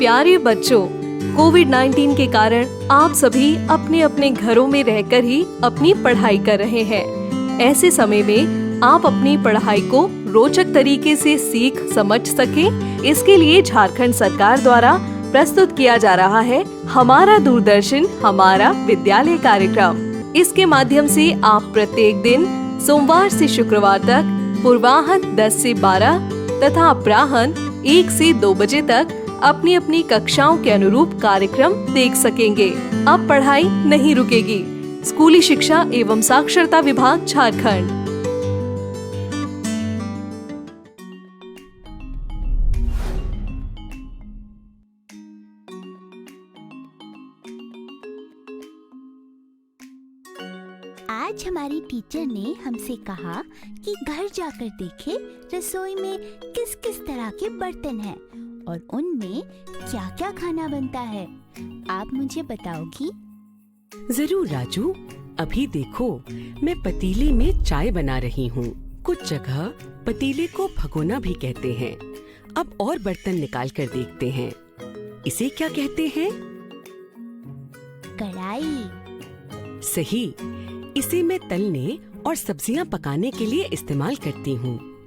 प्यारे बच्चों, कोविड-19 के कारण आप सभी अपने अपने घरों में रहकर ही अपनी पढ़ाई कर रहे हैं। ऐसे समय में आप अपनी पढ़ाई को रोचक तरीके से सीख समझ सकें, इसके लिए झारखंड सरकार द्वारा प्रस्तुत किया जा रहा है हमारा दूरदर्शन हमारा विद्यालय कार्यक्रम। इसके माध्यम से आप प्रत्येक दिन सोमवार से शुक्रवार तक पूर्वाह्न 10 से 12 तथा अपराह्न 1 से 2 बजे तक अपनी अपनी कक्षाओं के अनुरूप कार्यक्रम देख सकेंगे। अब पढ़ाई नहीं रुकेगी। स्कूली शिक्षा एवं साक्षरता विभाग झारखंड। आज हमारी टीचर ने हमसे कहा कि घर जाकर देखें रसोई में किस किस तरह के बर्तन हैं और उनमें क्या क्या खाना बनता है। आप मुझे बताओगी? जरूर राजू, अभी देखो मैं पतीले में चाय बना रही हूँ। कुछ जगह पतीले को भगोना भी कहते हैं। अब और बर्तन निकाल कर देखते हैं, इसे क्या कहते हैं? कढ़ाई। सही, इसे मैं तलने और सब्जियां पकाने के लिए इस्तेमाल करती हूँ।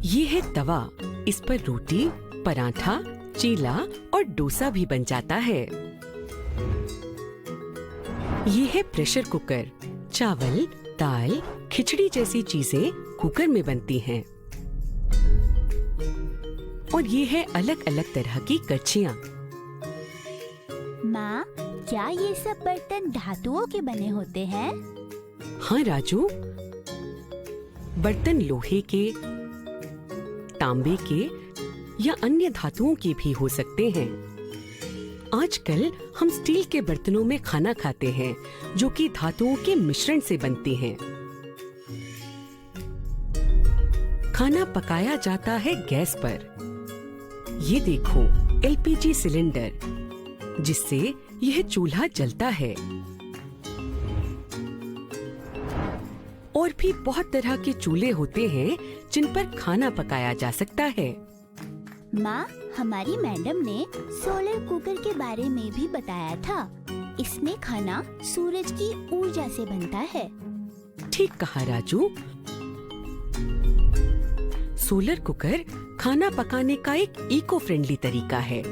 ये है तवा, इस पर रोटी, पराठा, चीला और डोसा भी बन जाता है। ये है प्रेशर कुकर, चावल, दाल, खिचड़ी जैसी चीजें कुकर में बनती हैं। और ये है अलग अलग तरह की कड़छियाँ। माँ, क्या ये सब बर्तन धातुओं के बने होते हैं? हाँ राजू, बर्तन लोहे के, तांबे के या अन्य धातुओं के भी हो सकते हैं। आजकल हम स्टील के बर्तनों में खाना खाते हैं, जो कि धातुओं के मिश्रण से बनते हैं। खाना पकाया जाता है गैस पर। ये देखो एलपीजी सिलेंडर, जिससे यह चूल्हा जलता है। और भी बहुत तरह के चूल्हे होते हैं जिन पर खाना पकाया जा सकता है। माँ, हमारी मैडम ने सोलर कुकर के बारे में भी बताया था। इसमें खाना सूरज की ऊर्जा से बनता है। ठीक कहा राजू। सोलर कुकर खाना पकाने का एक इको फ्रेंडली तरीका है।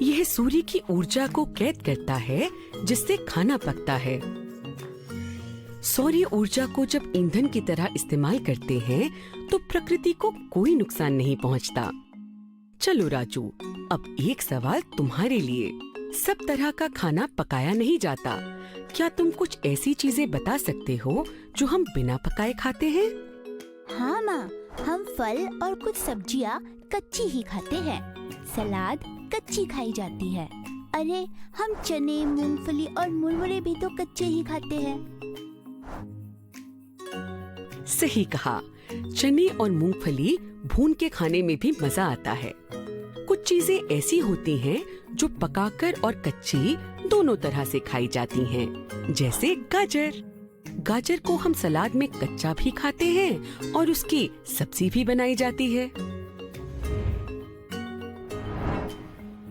यह सूर्य की ऊर्जा को कैद करता है, जिससे खाना पकता है। सौर ऊर्जा को जब ईंधन की तरह इस्तेमाल करते हैं, तो प्रकृति को कोई नुकसान नहीं पहुंचता। चलो राजू, अब एक सवाल तुम्हारे लिए। सब तरह का खाना पकाया नहीं जाता। क्या तुम कुछ ऐसी चीजें बता सकते हो जो हम बिना पकाए खाते हैं? हाँ माँ, हम फल और कुछ सब्जियाँ कच्ची ही खाते हैं। सलाद कच्ची खाई जाती है। अरे, हम चने, मूंगफली और मुरमुरे भी तो कच्चे ही खाते हैं। सही कहा। चने और मूंगफली भून के खाने में भी मजा आता है। कुछ चीजें ऐसी होती हैं जो पकाकर और कच्ची दोनों तरह से खाई जाती हैं, जैसे गाजर। गाजर को हम सलाद में कच्चा भी खाते हैं और उसकी सब्जी भी बनाई जाती है।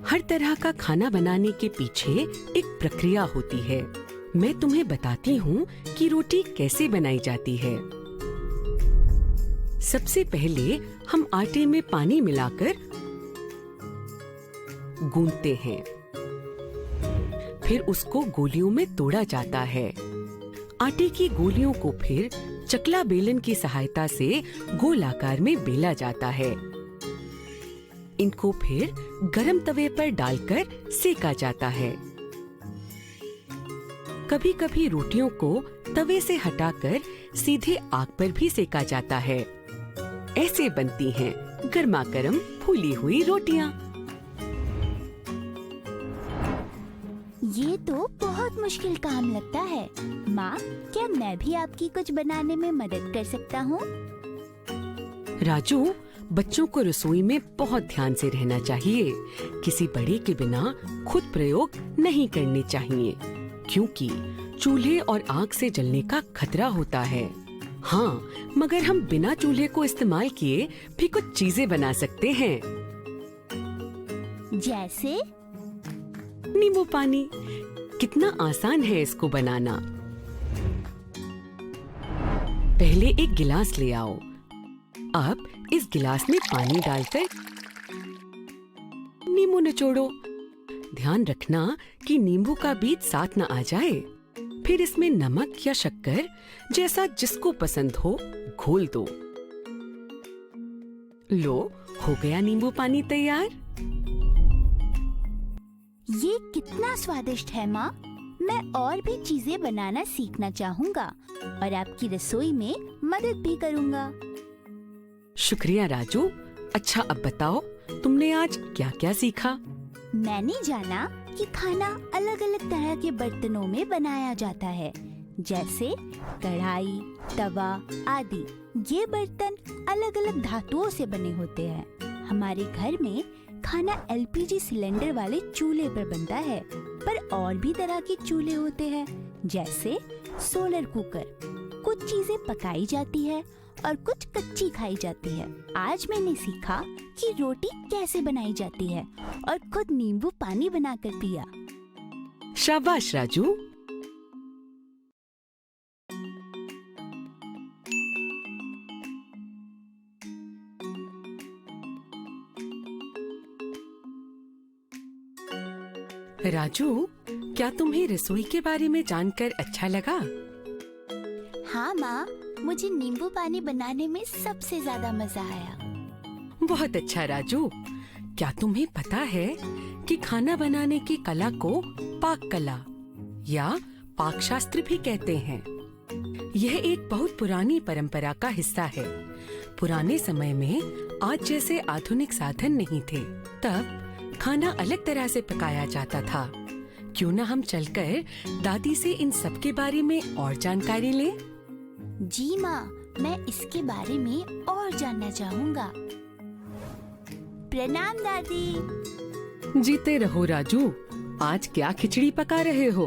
हर तरह का खाना बनाने के पीछे एक प्रक्रिया होती है। मैं तुम्हें बताती हूँ कि रोटी कैसे बनाई जाती है। सबसे पहले हम आटे में पानी मिलाकर गूंथते हैं। फिर उसको गोलियों में तोड़ा जाता है। आटे की गोलियों को फिर चकला बेलन की सहायता से गोल आकार में बेला जाता है। इनको फिर गरम तवे पर डालकर सेका जाता है। कभी कभी रोटियों को तवे से हटाकर सीधे आग पर भी सेका जाता है। ऐसे बनती हैं गर्मा-गर्म फूली हुई रोटियां। ये तो बहुत मुश्किल काम लगता है। माँ, क्या मैं भी आपकी कुछ बनाने में मदद कर सकता हूँ? राजू, बच्चों को रसोई में बहुत ध्यान से रहना चाहिए। किसी बड़े के बिना खुद प्रयोग नहीं करने चाहिए, क्योंकि चूल्हे और आग से जलने का खतरा होता है। हाँ, मगर हम बिना चूल्हे को इस्तेमाल किए भी कुछ चीजें बना सकते हैं। जैसे? नींबू पानी। कितना आसान है इसको बनाना। पहले एक गिलास ले आओ। अब इस गिलास में पानी डालकर नींबू निचोड़ो। ध्यान रखना कि नींबू का बीज साथ न आ जाए। फिर इसमें नमक या शक्कर जैसा जिसको पसंद हो घोल दो। लो, हो गया नींबू पानी तैयार। ये कितना स्वादिष्ट है माँ। मैं और भी चीजें बनाना सीखना चाहूँगा और आपकी रसोई में मदद भी करूँगा। शुक्रिया राजू। अच्छा, अब बताओ तुमने आज क्या क्या सीखा? मैंने जाना कि खाना अलग अलग तरह के बर्तनों में बनाया जाता है, जैसे कढ़ाई, तवा आदि। ये बर्तन अलग अलग धातुओं से बने होते हैं। हमारे घर में खाना एलपीजी सिलेंडर वाले चूल्हे पर बनता है, पर और भी तरह के चूल्हे होते हैं, जैसे सोलर कुकर। कुछ चीजें पकाई जाती है और कुछ कच्ची खाई जाती है। आज मैंने सीखा कि रोटी कैसे बनाई जाती है और खुद नींबू पानी बनाकर पिया। शाबाश राजू। राजू, क्या तुम्हें रसोई के बारे में जानकर अच्छा लगा? हाँ माँ, मुझे नींबू पानी बनाने में सबसे ज्यादा मजा आया। बहुत अच्छा राजू। क्या तुम्हें पता है कि खाना बनाने की कला को पाक कला या पाक शास्त्र भी कहते हैं। यह एक बहुत पुरानी परंपरा का हिस्सा है। पुराने समय में आज जैसे आधुनिक साधन नहीं थे, तब खाना अलग तरह से पकाया जाता था। क्यों न हम चलकर दादी से इन सब के बारे में और जानकारी लें? जी माँ, मैं इसके बारे में और जानना चाहूँगा। प्रणाम दादी। जीते रहो राजू। आज क्या खिचड़ी पका रहे हो?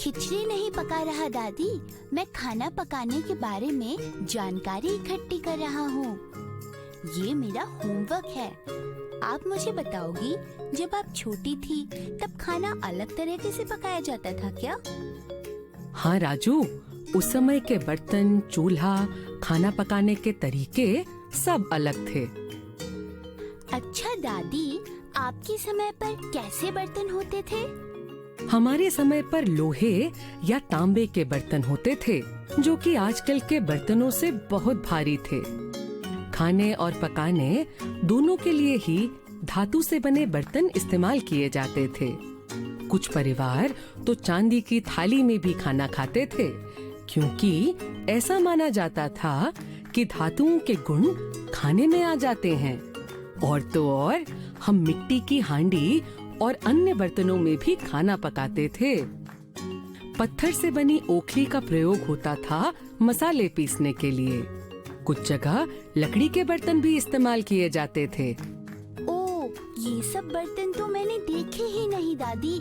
खिचड़ी नहीं पका रहा दादी, मैं खाना पकाने के बारे में जानकारी इकट्ठी कर रहा हूँ। ये मेरा होमवर्क है। आप मुझे बताओगी, जब आप छोटी थी तब खाना अलग तरीके से पकाया जाता था क्या? हाँ राजू, उस समय के बर्तन, चूल्हा, खाना पकाने के तरीके सब अलग थे। अच्छा दादी, आपके समय पर कैसे बर्तन होते थे? हमारे समय पर लोहे या तांबे के बर्तन होते थे, जो कि आजकल के बर्तनों से बहुत भारी थे। खाने और पकाने दोनों के लिए ही धातु से बने बर्तन इस्तेमाल किए जाते थे। कुछ परिवार तो चांदी की थाली में भी खाना खाते थे, क्योंकि ऐसा माना जाता था कि धातुओं के गुण खाने में आ जाते हैं। और तो और हम मिट्टी की हांडी और अन्य बर्तनों में भी खाना पकाते थे। पत्थर से बनी ओखली का प्रयोग होता था मसाले पीसने के लिए। कुछ जगह लकड़ी के बर्तन भी इस्तेमाल किए जाते थे। ओह, ये सब बर्तन तो मैंने देखे ही नहीं दादी।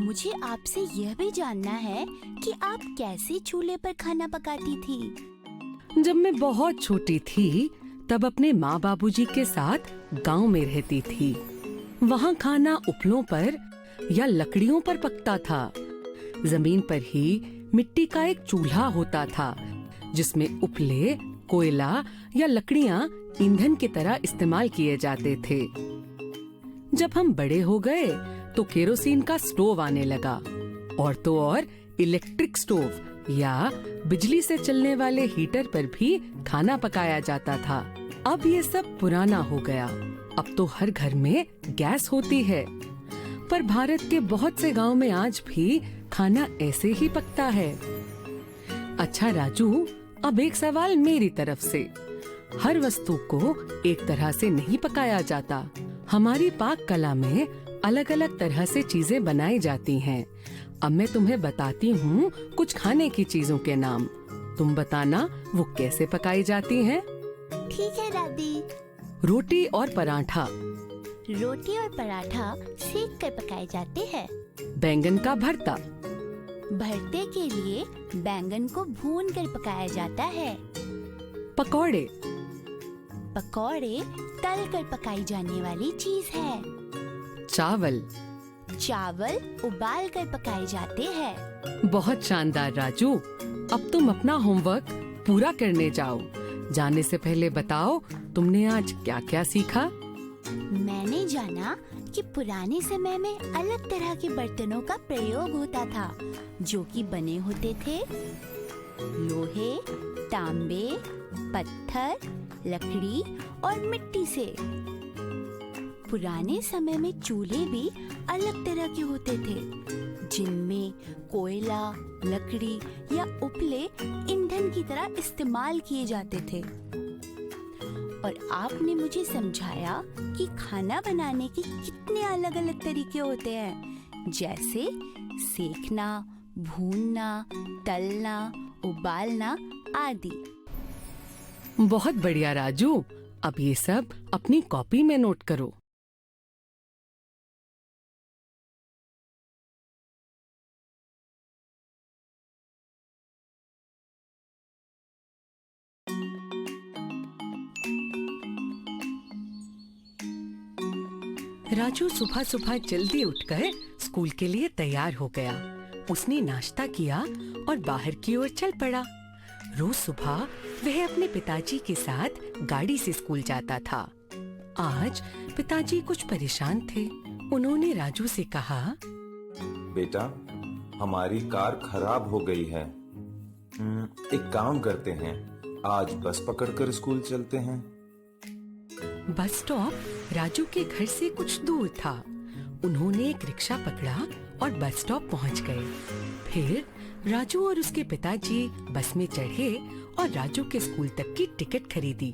मुझे आपसे यह भी जानना है कि आप कैसे चूल्हे पर खाना पकाती थी? जब मैं बहुत छोटी थी, तब अपने माँ बाबूजी के साथ गांव में रहती थी। वहाँ खाना उपलों पर या लकड़ियों पर पकता था। जमीन पर ही मिट्टी का एक चूल्हा होता था, जिसमें उपले, कोयला या लकड़ियाँ ईंधन की तरह इस्तेमाल किए जाते थे। जब हम बड़े हो गए तो केरोसिन का स्टोव आने लगा, और तो और इलेक्ट्रिक स्टोव या बिजली से चलने वाले हीटर पर भी खाना पकाया जाता था। अब ये सब पुराना हो गया। अब तो हर घर में गैस होती है, पर भारत के बहुत से गांव में आज भी खाना ऐसे ही पकता है। अच्छा राजू, अब एक सवाल मेरी तरफ से। हर वस्तु को एक तरह से नहीं पकाया जाता। हमारी पाक कला में अलग अलग तरह से चीजें बनाई जाती हैं। अब मैं तुम्हें बताती हूँ कुछ खाने की चीजों के नाम। तुम बताना वो कैसे पकाई जाती हैं। ठीक है दादी। रोटी और पराठा। रोटी और पराठा सेक कर पकाए जाते हैं। बैंगन का भरता। भरते के लिए बैंगन को भून कर पकाया जाता है। पकौड़े। पकौड़े तल कर पकाई जाने वाली चीज है। चावल। चावल उबाल कर पकाए जाते हैं। बहुत शानदार राजू। अब तुम अपना होमवर्क पूरा करने जाओ। जाने से पहले बताओ तुमने आज क्या क्या सीखा? मैंने जाना कि पुराने समय में अलग तरह के बर्तनों का प्रयोग होता था, जो कि बने होते थे लोहे, तांबे, पत्थर, लकड़ी और मिट्टी से। पुराने समय में चूल्हे भी अलग तरह के होते थे, जिनमें कोयला, लकड़ी या उपले ईंधन की तरह इस्तेमाल किए जाते थे। और आपने मुझे समझाया कि खाना बनाने के कितने अलग अलग तरीके होते हैं, जैसे सेकना, भूनना, तलना, उबालना आदि। बहुत बढ़िया राजू। अब ये सब अपनी कॉपी में नोट करो। राजू सुबह सुबह जल्दी उठकर स्कूल के लिए तैयार हो गया। उसने नाश्ता किया और बाहर की ओर चल पड़ा। रोज सुबह वह अपने पिताजी के साथ गाड़ी से स्कूल जाता था। आज पिताजी कुछ परेशान थे। उन्होंने राजू से कहा, बेटा, हमारी कार खराब हो गई है। एक काम करते हैं, आज बस पकड़कर स्कूल चलते हैं। बस स्टॉप राजू के घर से कुछ दूर था। उन्होंने एक रिक्शा पकड़ा और बस स्टॉप पहुंच गए। फिर राजू और उसके पिताजी बस में चढ़े और राजू के स्कूल तक की टिकट खरीदी।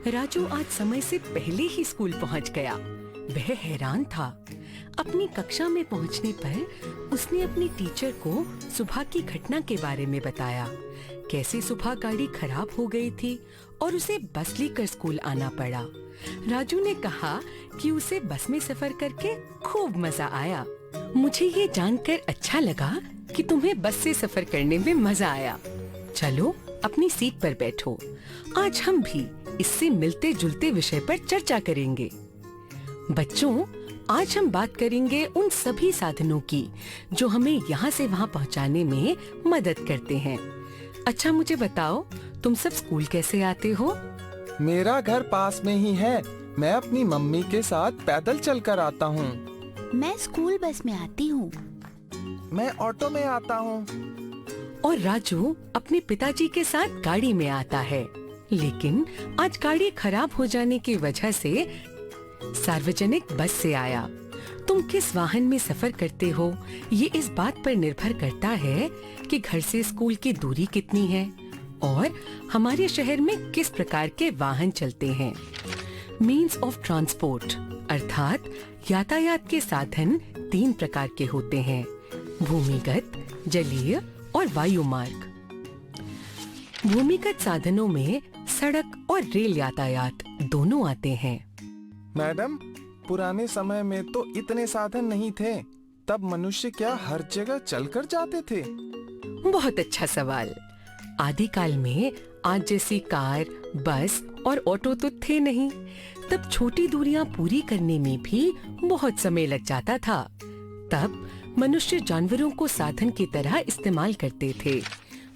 राजू आज समय से पहले ही स्कूल पहुंच गया। वह हैरान था। अपनी कक्षा में पहुंचने पर उसने अपनी टीचर को सुबह की घटना के बारे में बताया। कैसे सुबह गाड़ी खराब हो गई थी और उसे बस लेकर स्कूल आना पड़ा। राजू ने कहा कि उसे बस में सफर करके खूब मजा आया। मुझे ये जानकर अच्छा लगा कि तुम्हें बस से सफर करने में मजा आया। चलो अपनी सीट पर बैठो। आज हम भी इससे मिलते जुलते विषय पर चर्चा करेंगे। बच्चों, आज हम बात करेंगे उन सभी साधनों की जो हमें यहाँ से वहाँ पहुँचाने में मदद करते हैं। अच्छा, मुझे बताओ, तुम सब स्कूल कैसे आते हो? मेरा घर पास में ही है। मैं अपनी मम्मी के साथ पैदल चलकर आता हूँ। मैं स्कूल बस में आती हूँ। मैं ऑटो में आता हूँ। और राजू अपने पिताजी के साथ गाड़ी में आता है। लेकिन आज गाड़ी खराब हो जाने की वजह से सार्वजनिक बस से आया। तुम किस वाहन में सफर करते हो, ये इस बात पर निर्भर करता है कि घर से स्कूल की दूरी कितनी है और हमारे शहर में किस प्रकार के वाहन चलते हैं। मीन्स ऑफ ट्रांसपोर्ट अर्थात यातायात के साधन 3 प्रकार के होते हैं: भूमिगत, जलीय और वायु मार्ग। भूमिगत साधनों में सड़क और रेल यातायात दोनों आते हैं। मैडम, पुराने समय में तो इतने साधन नहीं थे। तब मनुष्य क्या हर जगह चलकर जाते थे? बहुत अच्छा सवाल। आदिकाल में आज जैसी कार, बस और ऑटो तो थे नहीं। तब छोटी दूरियां पूरी करने में भी बहुत समय लग जाता था। तब मनुष्य जानवरों को साधन की तरह इस्तेमाल करते थे।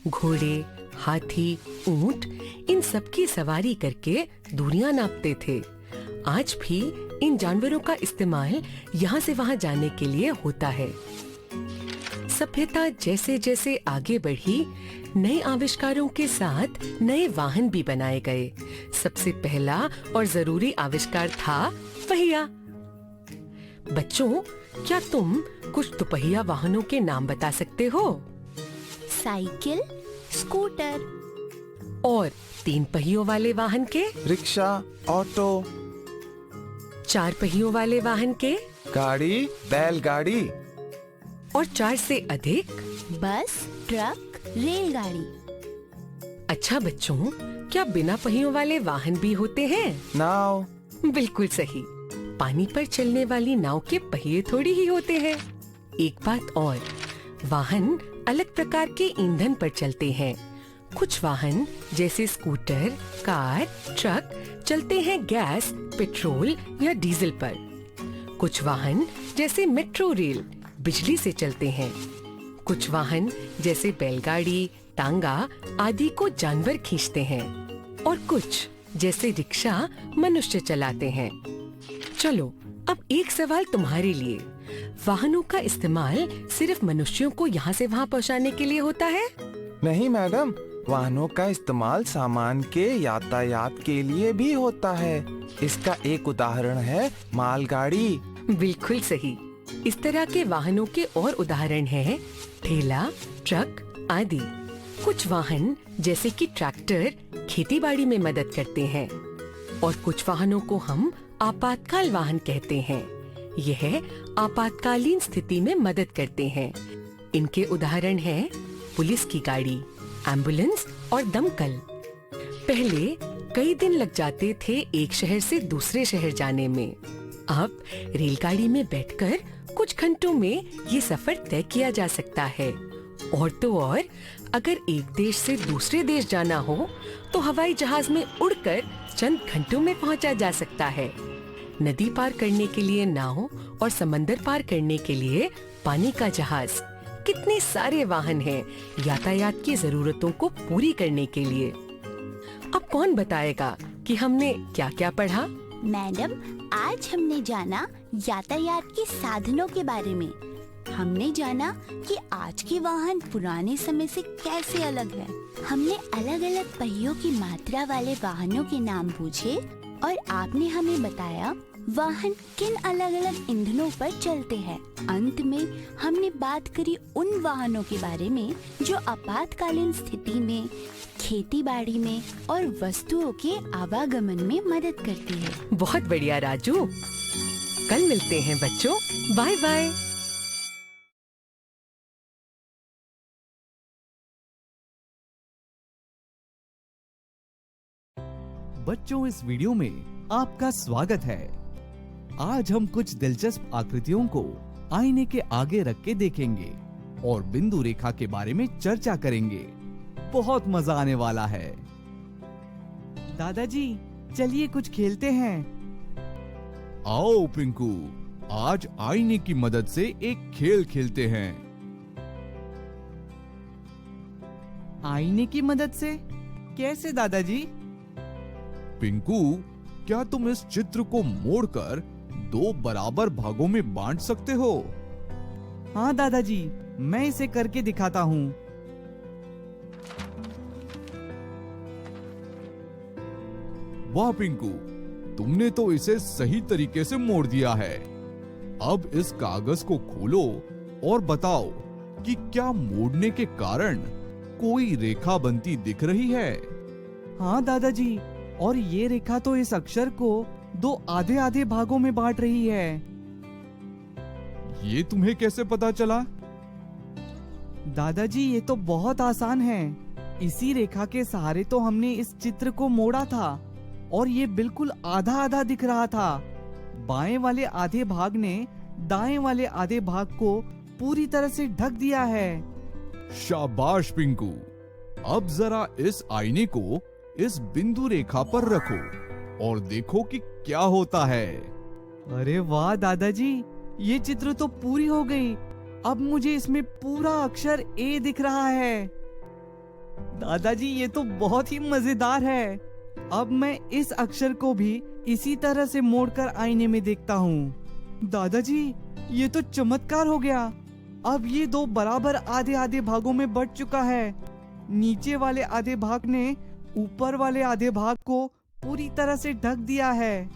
घोड़े, हाथी, ऊंट, इन सब की सवारी करके दूरियां नापते थे। आज भी इन जानवरों का इस्तेमाल यहाँ से वहाँ जाने के लिए होता है। सभ्यता जैसे जैसे आगे बढ़ी, नए आविष्कारों के साथ नए वाहन भी बनाए गए। सबसे पहला और जरूरी आविष्कार था पहिया। बच्चों, क्या तुम कुछ दुपहिया वाहनों के नाम बता सकते हो? Cycle, scooter. और 3 पहियों वाले वाहन के? Rickshaw, auto. 4 पहियों वाले वाहन के? गाड़ी, बैलगाड़ी। और 4 से अधिक? बस, ट्रक, रेलगाड़ी। अच्छा बच्चों, क्या बिना पहियों वाले वाहन भी होते हैं? नाव। बिल्कुल सही। पानी पर चलने वाली नाव के पहिए थोड़ी ही होते हैं। एक बात और, वाहन अलग प्रकार के ईंधन पर चलते हैं। कुछ वाहन जैसे स्कूटर, कार, ट्रक चलते हैं गैस, पेट्रोल या डीजल पर। कुछ वाहन जैसे मेट्रो रेल बिजली से चलते हैं। कुछ वाहन जैसे बैलगाड़ी, टांगा आदि को जानवर खींचते हैं और कुछ जैसे रिक्शा मनुष्य चलाते हैं। चलो अब एक सवाल तुम्हारे लिए। वाहनों का इस्तेमाल सिर्फ मनुष्यों को यहाँ से वहाँ पहुँचाने के लिए होता है? नहीं मैडम, वाहनों का इस्तेमाल सामान के यातायात के लिए भी होता है। इसका एक उदाहरण है मालगाड़ी। बिल्कुल सही। इस तरह के वाहनों के और उदाहरण हैं ठेला, ट्रक आदि। कुछ वाहन जैसे कि ट्रैक्टर खेतीबाड़ी में मदद करते हैं और कुछ वाहनों को हम आपातकाल वाहन कहते हैं। यह आपातकालीन स्थिति में मदद करते हैं। इनके उदाहरण हैं पुलिस की गाड़ी, एम्बुलेंस और दमकल। पहले कई दिन लग जाते थे एक शहर से दूसरे शहर जाने में। अब रेलगाड़ी में बैठकर कुछ घंटों में ये सफर तय किया जा सकता है। और तो और अगर एक देश से दूसरे देश जाना हो तो हवाई जहाज में उड़कर चंद घंटों में पहुंचा जा सकता है। नदी पार करने के लिए नाव और समंदर पार करने के लिए पानी का जहाज। कितने सारे वाहन हैं यातायात की जरूरतों को पूरी करने के लिए। अब कौन बताएगा कि हमने क्या क्या पढ़ा? मैडम, आज हमने जाना यातायात के साधनों के बारे में। हमने जाना कि आज के वाहन पुराने समय से कैसे अलग है। हमने अलग अलग पहियों की मात्रा वाले वाहनों के नाम पूछे और आपने हमें बताया वाहन किन अलग अलग ईंधनों पर चलते हैं। अंत में हमने बात करी उन वाहनों के बारे में जो आपातकालीन स्थिति में, खेती-बाड़ी में और वस्तुओं के आवागमन में मदद करती है। बहुत बढ़िया राजू। कल मिलते हैं बच्चों। Bye bye. बच्चों, इस वीडियो में आपका स्वागत है। आज हम कुछ दिलचस्प आकृतियों को आईने के आगे रख के देखेंगे और बिंदु रेखा के बारे में चर्चा करेंगे। बहुत मजा आने वाला है। दादाजी, चलिए कुछ खेलते हैं। आओ पिंकू, आज आईने की मदद से एक खेल खेलते हैं। आईने की मदद से? कैसे दादाजी? पिंकू, क्या तुम इस चित्र को मोड़कर दो बराबर भागों में बांट सकते हो? हाँ दादाजी, मैं इसे करके दिखाता हूँ। वाह पिंकू, तुमने तो इसे सही तरीके से मोड़ दिया है। अब इस कागज को खोलो और बताओ कि क्या मोड़ने के कारण कोई रेखा बनती दिख रही है? हाँ दादाजी, और ये रेखा तो इस अक्षर को दो आधे आधे भागों में बांट रही है। ये तुम्हें कैसे पता चला? दादाजी, ये तो बहुत आसान है। इसी रेखा के सहारे तो हमने इस चित्र को मोड़ा था और ये बिल्कुल आधा आधा दिख रहा था। बाएं वाले आधे भाग ने दाएं वाले आधे भाग को पूरी तरह से ढक दिया है। शाबाश पिंकू। अब जरा इस आईने को इस बिंदु रेखा पर रखो और देखो कि क्या होता है। अरे वाह दादाजी, ये चित्र तो पूरी हो गई। अब मुझे इसमें पूरा अक्षर ए दिख रहा है। दादाजी, ये तो बहुत ही मजेदार है। अब मैं इस अक्षर को भी इसी तरह से मोड़कर आईने में देखता हूँ। दादाजी, ये तो चमत्कार हो गया। अब ये दो बराबर आधे आधे भागों में बंट चुका है। नीचे वाले आधे भाग ने ऊपर वाले आधे भाग को पूरी तरह से ढक दिया है।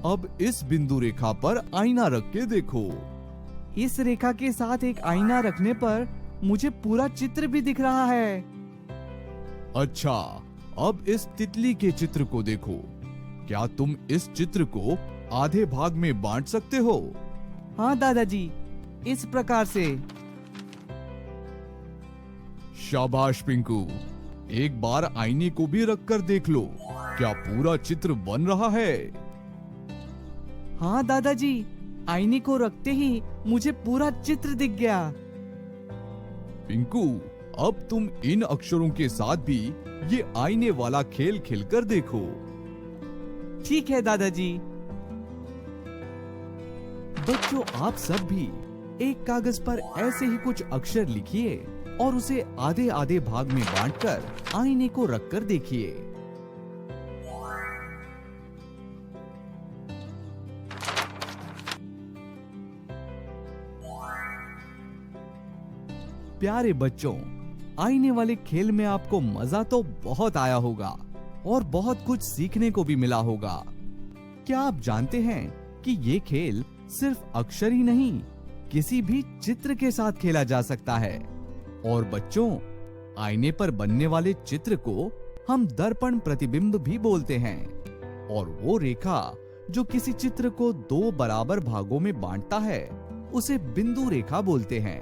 अब इस बिंदु रेखा पर आईना रख के देखो। इस रेखा के साथ एक आईना रखने पर मुझे पूरा चित्र भी दिख रहा है। अच्छा, अब इस तितली के चित्र को देखो। क्या तुम इस चित्र को आधे भाग में बांट सकते हो? हाँ दादाजी, इस प्रकार से। शाबाश पिंकू। एक बार आईने को भी रखकर देख लो, क्या पूरा चित्र बन रहा है? हाँ दादाजी, आईने को रखते ही मुझे पूरा चित्र दिख गया। पिंकू, अब तुम इन अक्षरों के साथ भी ये आईने वाला खेल खेलकर देखो। ठीक है दादाजी। बच्चों, आप सब भी एक कागज पर ऐसे ही कुछ अक्षर लिखिए और उसे आधे आधे भाग में बांटकर आईने को रखकर देखिए। प्यारे बच्चों, आईने वाले खेल में आपको मजा तो बहुत आया होगा और बहुत कुछ सीखने को भी मिला होगा। क्या आप जानते हैं कि ये खेल सिर्फ अक्षर ही नहीं, किसी भी चित्र के साथ खेला जा सकता है। और बच्चों, आईने पर बनने वाले चित्र को हम दर्पण प्रतिबिंब भी बोलते हैं, और वो रेखा जो किसी चित्र को दो बराबर भागों में बांटता है उसे बिंदु रेखा बोलते हैं।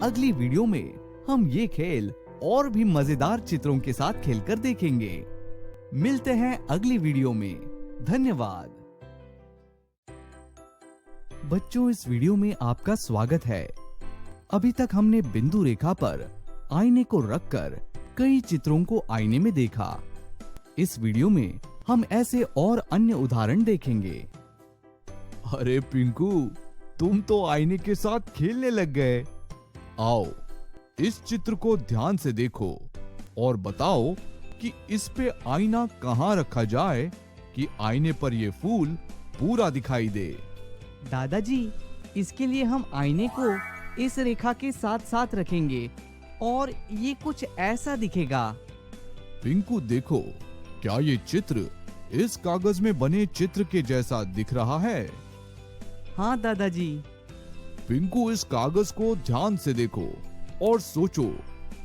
अगली वीडियो में हम ये खेल और भी मजेदार चित्रों के साथ खेलकर देखेंगे। मिलते हैं अगली वीडियो में। धन्यवाद। बच्चों, इस वीडियो में आपका स्वागत है। अभी तक हमने बिंदु रेखा पर आईने को रखकर कई चित्रों को आईने में देखा। इस वीडियो में हम ऐसे और अन्य उदाहरण देखेंगे। अरे पिंकू, तुम तो आईने के साथ खेलने लग गए। आओ, इस चित्र को ध्यान से देखो और बताओ कि इस पे आईना कहाँ रखा जाए कि आईने पर ये फूल पूरा दिखाई दे। दादाजी, इसके लिए हम आईने को इस रेखा के साथ साथ रखेंगे और ये कुछ ऐसा दिखेगा। पिंकू देखो, क्या ये चित्र इस कागज में बने चित्र के जैसा दिख रहा है? हाँ दादाजी। पिंकू, इस कागज को ध्यान से देखो और सोचो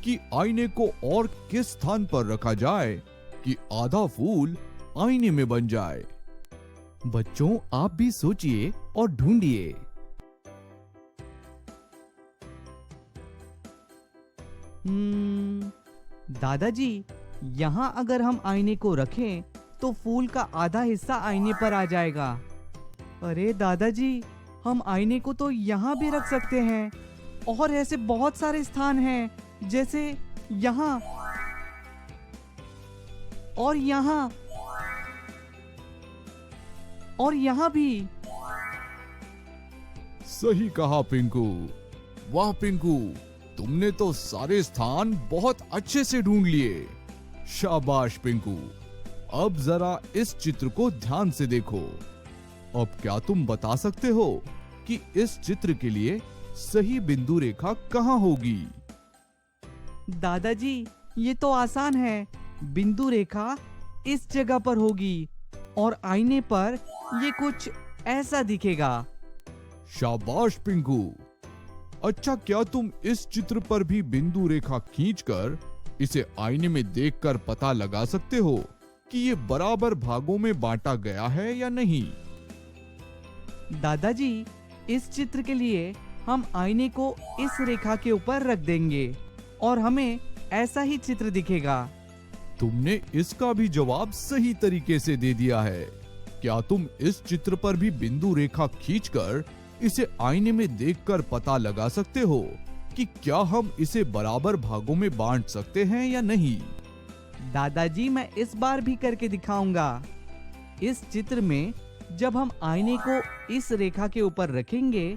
कि आईने को और किस स्थान पर रखा जाए कि आधा फूल आईने में बन जाए। बच्चों, आप भी सोचिए और ढूंढिए। दादाजी, यहाँ अगर हम आईने को रखें तो फूल का आधा हिस्सा आईने पर आ जाएगा। अरे दादाजी, हम आईने को तो यहाँ भी रख सकते हैं और ऐसे बहुत सारे स्थान हैं, जैसे यहाँ और यहाँ और यहाँ भी। सही कहा पिंकू। वाह पिंकू, तुमने तो सारे स्थान बहुत अच्छे से ढूंढ लिए। शाबाश पिंकू। अब जरा इस चित्र को ध्यान से देखो। अब क्या तुम बता सकते हो कि इस चित्र के लिए सही बिंदु रेखा कहाँ होगी? दादाजी, ये तो आसान है। बिंदु रेखा इस जगह पर होगी और आईने पर ये कुछ ऐसा दिखेगा। शाबाश पिंकू। अच्छा, क्या तुम इस चित्र पर भी बिंदु रेखा खींचकर इसे आईने में देखकर पता लगा सकते हो कि ये बराबर भागों में बांटा गया है या नहीं? दादाजी, इस चित्र के लिए हम आईने को इस रेखा के ऊपर रख देंगे और हमें ऐसा ही चित्र दिखेगा। तुमने इसका भी जवाब सही तरीके से दे दिया है। क्या तुम इस चित्र पर भी बिंदु रेखा खींचकर इसे आईने में देखकर पता लगा सकते हो कि क्या हम इसे बराबर भागों में बांट सकते हैं या नहीं? दादाजी, मैं इस बार भी करके दिखाऊंगा। इस चित्र में जब हम आईने को इस रेखा के ऊपर रखेंगे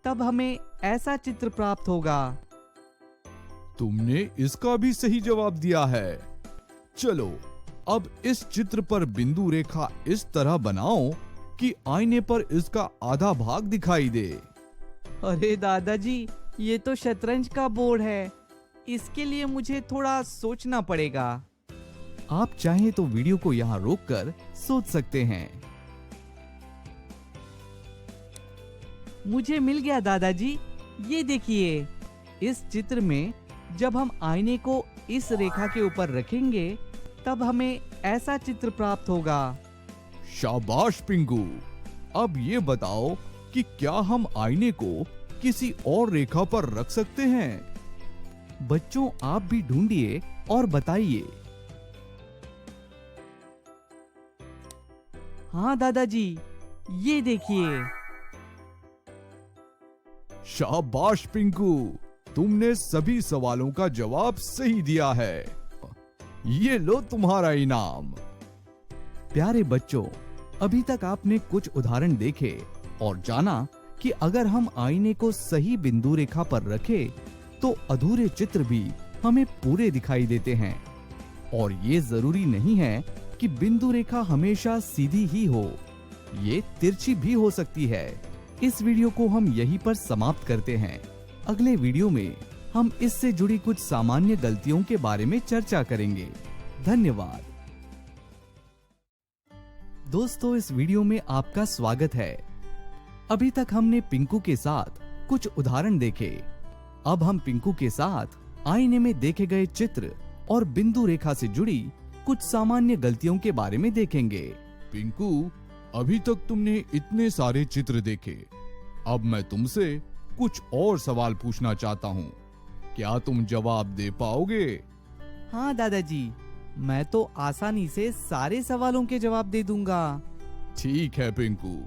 तब हमें ऐसा चित्र प्राप्त होगा। तुमने इसका भी सही जवाब दिया है। चलो, अब इस चित्र पर बिंदु रेखा इस तरह बनाओ कि आईने पर इसका आधा भाग दिखाई दे। अरे दादाजी, ये तो शतरंज का बोर्ड है। इसके लिए मुझे थोड़ा सोचना पड़ेगा। आप चाहें तो वीडियो को यहाँ रोककर सोच सकते हैं। मुझे मिल गया दादाजी। ये देखिए, इस चित्र में जब हम आईने को इस रेखा के ऊपर रखेंगे तब हमें ऐसा चित्र प्राप्त होगा। शाबाश पिंकू। अब ये बताओ कि क्या हम आईने को किसी और रेखा पर रख सकते हैं? बच्चों, आप भी ढूंढिए और बताइए। हाँ दादाजी, ये देखिए। शाबाश पिंकू, तुमने सभी सवालों का जवाब सही दिया है। ये लो तुम्हारा इनाम। प्यारे बच्चों, अभी तक आपने कुछ उदाहरण देखे और जाना कि अगर हम आईने को सही बिंदु रेखा पर रखें तो अधूरे चित्र भी हमें पूरे दिखाई देते हैं। और ये जरूरी नहीं है कि बिंदु रेखा हमेशा सीधी ही हो, ये तिरछी भी हो सकती है। इस वीडियो को हम यहीं पर समाप्त करते हैं। अगले वीडियो में हम इससे जुड़ी कुछ सामान्य गलतियों के बारे में चर्चा करेंगे। धन्यवाद। दोस्तों, इस वीडियो में आपका स्वागत है। अभी तक हमने पिंकू के साथ कुछ उदाहरण देखे। अब हम पिंकू के साथ आईने में देखे गए चित्र और बिंदु रेखा से जुड़ी कुछ सामान्य गलतियों के बारे में देखेंगे। पिंकू, अभी तक तुमने इतने सारे चित्र देखे। अब मैं तुमसे कुछ और सवाल पूछना चाहता हूँ। क्या तुम जवाब दे पाओगे? हाँ दादाजी, मैं तो आसानी से सारे सवालों के जवाब दे दूंगा। ठीक है पिंकू,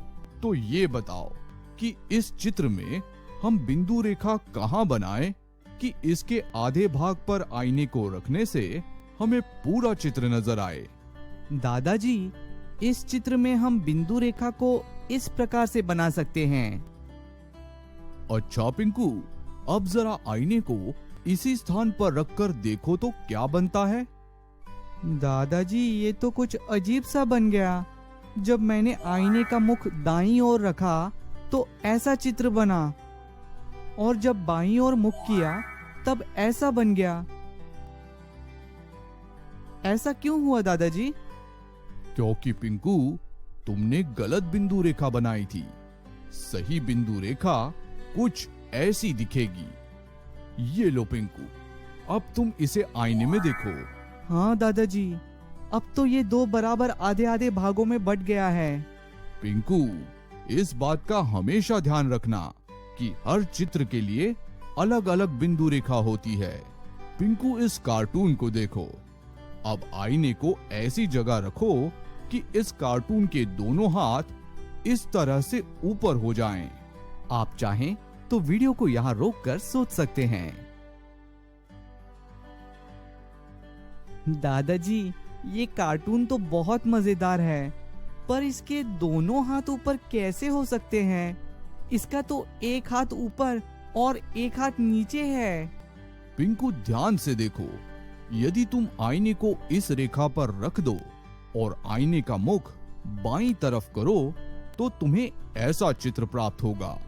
तो ये बताओ कि इस चित्र में हम बिंदु रेखा कहाँ बनाएं कि इसके आधे भाग पर आईने को रखने से हमें पूरा चित्र नजर आए। दादाजी, इस चित्र में हम बिंदु रेखा को इस प्रकार से बना सकते हैं। अच्छा पिंकू, अब जरा आईने को इसी स्थान पर रखकर देखो तो क्या बनता है। दादाजी, ये तो कुछ अजीब सा बन गया। जब मैंने आईने का मुख दाईं ओर रखा तो ऐसा चित्र बना, और जब बाईं ओर मुख किया तब ऐसा बन गया। ऐसा क्यों हुआ दादाजी? क्योंकि पिंकू, तुमने गलत बिंदु रेखा बनाई थी। सही बिंदु रेखा कुछ ऐसी दिखेगी। ये लो पिंकू, अब तुम इसे आईने में देखो। हाँ दादाजी, अब तो ये दो बराबर आधे आधे भागों में बट गया है। पिंकू, इस बात का हमेशा ध्यान रखना कि हर चित्र के लिए अलग अलग बिंदु रेखा होती है। पिंकू, इस कार्टून को देखो। अब आईने को ऐसी जगह रखो कि इस कार्टून के दोनों हाथ इस तरह से ऊपर हो जाएं। आप चाहें तो वीडियो को यहाँ रोककर सोच सकते हैं। दादाजी, ये कार्टून तो बहुत मजेदार है, पर इसके दोनों हाथ ऊपर कैसे हो सकते हैं? इसका तो एक हाथ ऊपर और एक हाथ नीचे है। पिंकू, ध्यान से देखो। यदि तुम आईने को इस रेखा पर रख दो और आईने का मुख बाईं तरफ करो तो तुम्हें ऐसा चित्र प्राप्त होगा।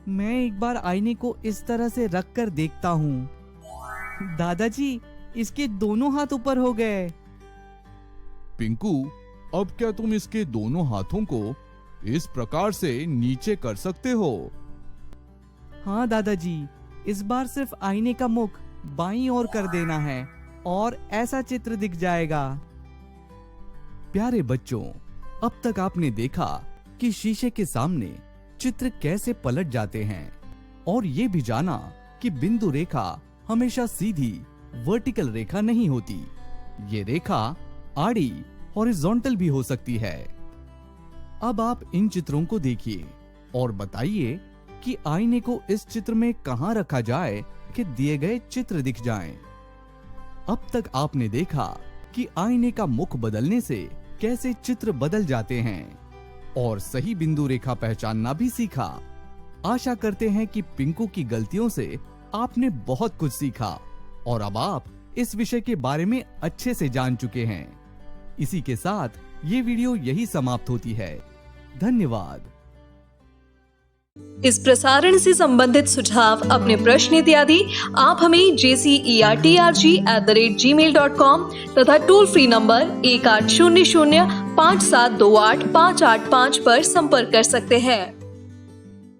मैं एक बार आईने को इस तरह से रख कर देखता हूँ। दादाजी, इसके दोनों हाथ ऊपर हो गए। पिंकू, अब क्या तुम इसके दोनों हाथों को इस प्रकार से नीचे कर सकते हो? हाँ दादाजी, इस बार सिर्फ आईने का मुख बाईं ओर कर देना है और ऐसा चित्र दिख जाएगा। प्यारे बच्चों, अब तक आपने देखा कि शीशे के सामने चित्र कैसे पलट जाते हैं, और ये भी जाना कि बिंदु रेखा हमेशा सीधी वर्टिकल रेखा नहीं होती। ये रेखा आड़ी हॉरिजॉन्टल भी हो सकती है। अब आप इन चित्रों को देखिए और बताइए कि आईने को इस चित्र में कहां रखा जाए कि दिए गए चित्र दिख जाएं। अब तक आपने देखा कि आईने का मुख बदलने से कैसे चित्र बदल जाते हैं और सही बिंदु रेखा पहचानना भी सीखा। आशा करते हैं कि पिंकू की गलतियों से आपने बहुत कुछ सीखा और अब आप इस विषय के बारे में अच्छे से जान चुके हैं। इसी के साथ ये वीडियो यही समाप्त होती है। धन्यवाद। इस प्रसारण से संबंधित सुझाव, अपने प्रश्न इत्यादि आप हमें jcertrg@gmail.com तथा टोल फ्री नंबर 1800 5728 585 पर संपर्क कर सकते हैं।